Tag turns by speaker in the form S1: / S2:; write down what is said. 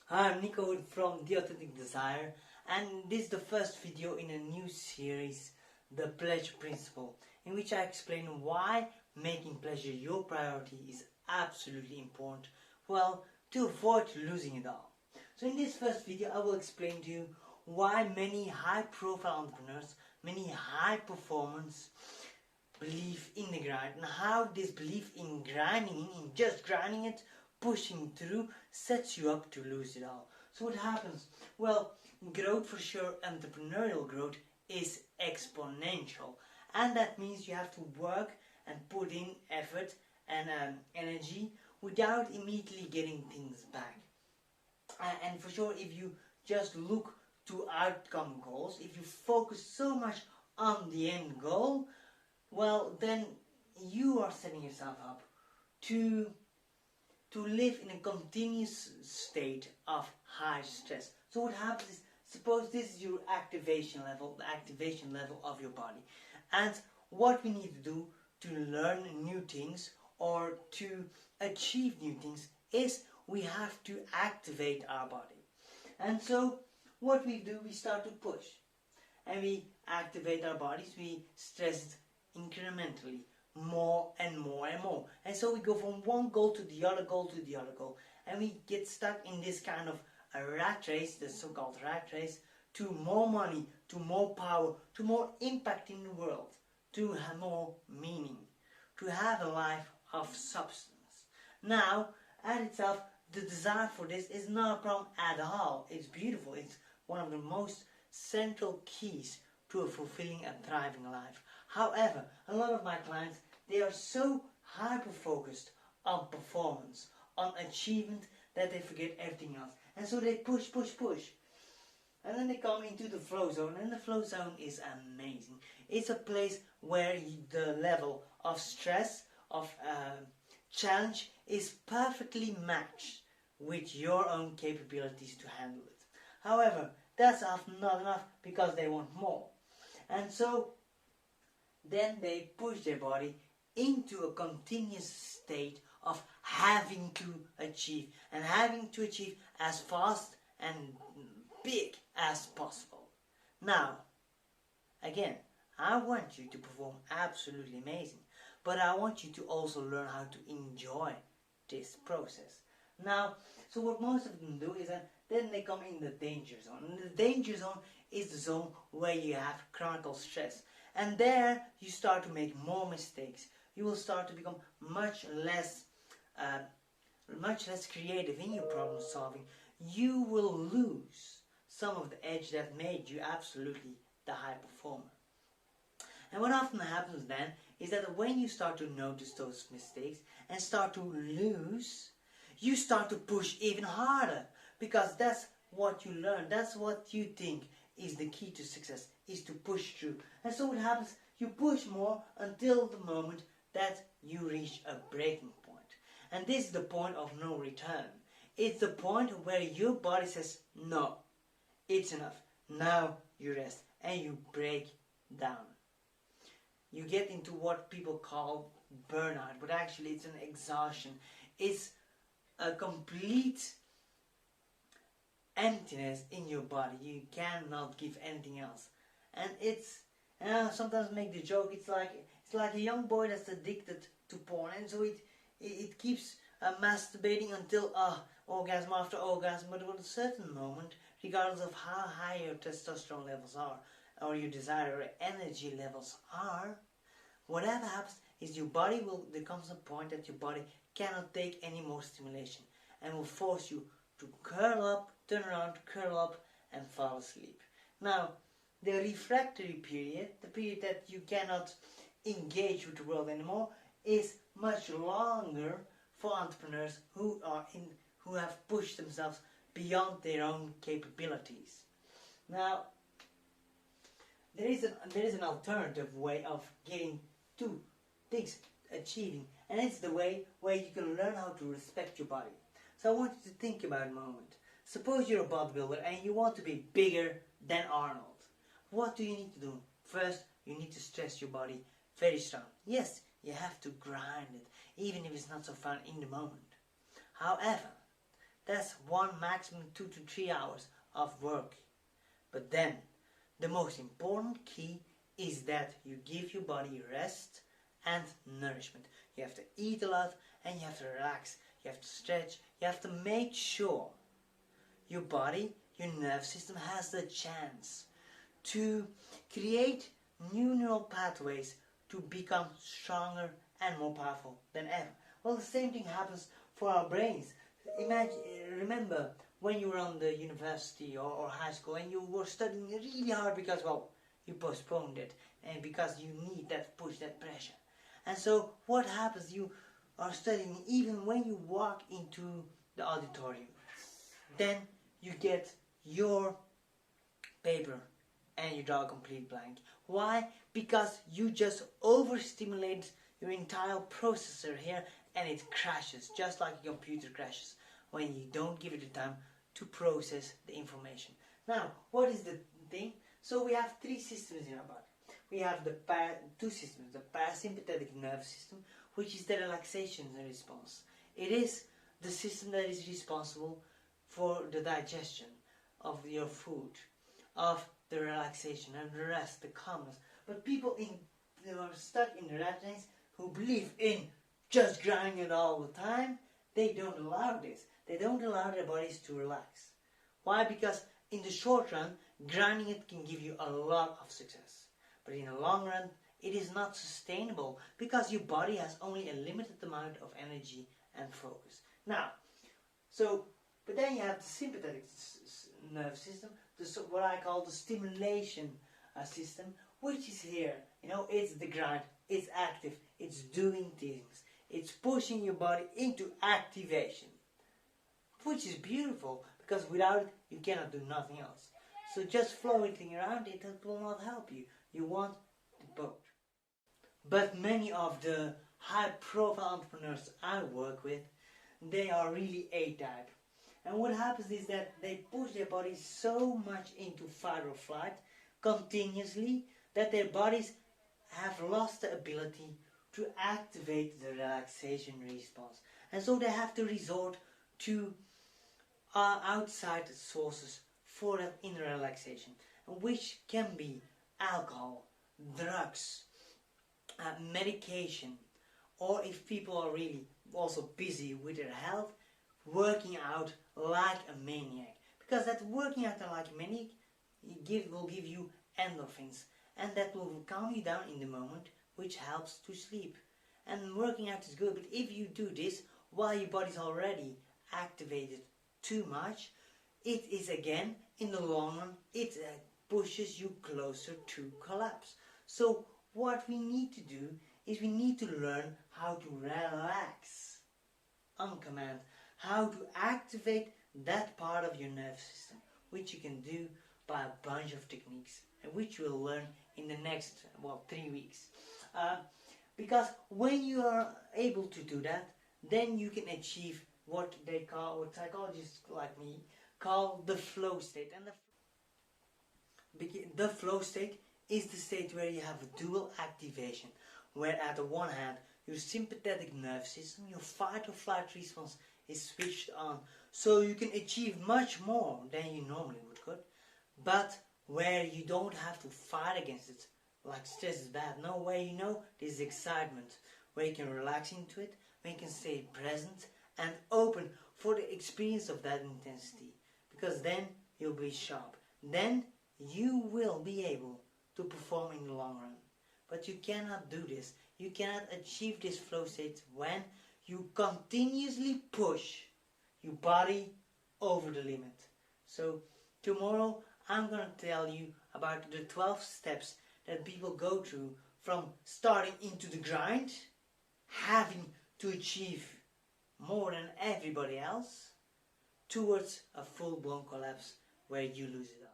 S1: Hi, I'm Nico from The Authentic Desire, and this is the first video in a new series, The Pleasure Principle, in which I explain why making pleasure your priority is absolutely important, well, to avoid losing it all. So in this first video, I will explain to you why many high-profile entrepreneurs, many high-performance believe in the grind, and how this belief in grinding, in just grinding it, pushing through, sets you up to lose it all. So what happens? Well, growth, for sure, entrepreneurial growth is exponential, and that means you have to work and put in effort and energy without immediately getting things back. And for sure, if you just look to outcome goals, if you focus so much on the end goal, well, then you are setting yourself up to live in a continuous state of high stress. So what happens is, suppose this is your activation level, the activation level of your body. And what we need to do to learn new things or to achieve new things is we have to activate our body. And so what we do, we start to push. And we activate our bodies, we stress it incrementally, more and more and more. And so we go from one goal to the other goal to the other goal. And we get stuck in this kind of a rat race, the so-called rat race, to more money, to more power, to more impact in the world, to have more meaning, to have a life of substance. Now, at itself, the desire for this is not a problem at all. It's beautiful. It's one of the most central keys to a fulfilling and thriving life. However, a lot of my clients, they are so hyper-focused on performance, on achievement, that they forget everything else. And so they push. And then they come into the flow zone, and the flow zone is amazing. It's a place where the level of stress, of challenge is perfectly matched with your own capabilities to handle it. However, that's often not enough because they want more. And so then they push their body into a continuous state of having to achieve, and having to achieve as fast and big as possible. Now, again, I want you to perform absolutely amazing, but I want you to also learn how to enjoy this process. Now, so what most of them do is that then they come in the danger zone. And the danger zone is the zone where you have chronic stress. And there you start to make more mistakes. You will start to become much less creative in your problem solving. You will lose some of the edge that made you absolutely the high performer. And what often happens then is that when you start to notice those mistakes and start to lose, you start to push even harder, because that's what you learn, that's what you think is the key to success, is to push through. And so what happens, you push more until the moment that you reach a breaking point. And this is the point of no return. It's the point where your body says, no, it's enough, now you rest, and you break down. You get into what people call burnout, but actually it's an exhaustion. It's a complete emptiness in your body. You cannot give anything else. And it's, sometimes make the joke, it's like a young boy that's addicted to porn, and so it keeps masturbating until orgasm after orgasm. But at a certain moment, regardless of how high your testosterone levels are, or your desire or energy levels are, whatever happens is your body there comes a point that your body cannot take any more stimulation and will force you to curl up, turn around, curl up and fall asleep. Now, the refractory period, the period that you cannot engage with the world anymore, is much longer for entrepreneurs who have pushed themselves beyond their own capabilities. Now, there is an alternative way of getting to things, achieving, and it's the way where you can learn how to respect your body. So I want you to think about it a moment. Suppose you're a bodybuilder and you want to be bigger than Arnold. What do you need to do? First, you need to stress your body very strong. Yes, you have to grind it, even if it's not so fun in the moment. However, That's one maximum 2 to 3 hours of work. But then, the most important key is that you give your body rest and nourishment. You have to eat a lot and you have to relax. You have to stretch. You have to make sure your body, your nervous system has the chance to create new neural pathways to become stronger and more powerful than ever. Well, the same thing happens for our brains. Remember when you were on the university or high school and you were studying really hard because, well, you postponed it and because you need that push, that pressure. And so what happens, you are studying even when you walk into the auditorium. Then you get your paper and you draw a complete blank. Why? Because you just overstimulate your entire processor here and it crashes, just like a computer crashes when you don't give it the time to process the information. Now, what is the thing? So we have three systems in our body. We have the two systems, the parasympathetic nervous system, which is the relaxation response. It is the system that is responsible for the digestion of your food, of the relaxation and the rest, the calmness. But people who are stuck in the rat race, who believe in just grinding it all the time, they don't allow this. They don't allow their bodies to relax. Why? Because in the short run, grinding it can give you a lot of success. But in the long run, it is not sustainable because your body has only a limited amount of energy and focus. Now, but then you have the sympathetic nervous system, what I call the stimulation system, which is here. You know, it's the grind, it's active, it's doing things, it's pushing your body into activation, which is beautiful because without it, you cannot do nothing else. So just floating around it will not help you. You want the boat. But many of the high-profile entrepreneurs I work with, they are really A-type. And what happens is that they push their bodies so much into fight or flight continuously that their bodies have lost the ability to activate the relaxation response. And so they have to resort to outside sources for that inner relaxation, which can be alcohol, drugs, medication, or if people are really also busy with their health, working out like a maniac. Because that working out like a maniac will give you endorphins, and that will calm you down in the moment, which helps to sleep. And working out is good, but if you do this while your body's already activated too much, it is again, in the long run, it pushes you closer to collapse. So what we need to do is we need to learn how to relax on command, how to activate that part of your nervous system, which you can do by a bunch of techniques, and which we'll learn in the next 3 weeks. Because when you are able to do that, then you can achieve what psychologists like me call the flow state. And the flow state is the state where you have a dual activation, where at the one hand your sympathetic nervous system, your fight or flight response is switched on, so you can achieve much more than you normally could, but where you don't have to fight against it, like stress is bad. No, where you know there's excitement, where you can relax into it, where you can stay present and open for the experience of that intensity, because then you'll be sharp. Then you will be able to perform in the long run. But you cannot do this. You cannot achieve this flow state when you continuously push your body over the limit. So tomorrow I'm going to tell you about the 12 steps that people go through from starting into the grind, having to achieve more than everybody else, towards a full-blown collapse where you lose it all.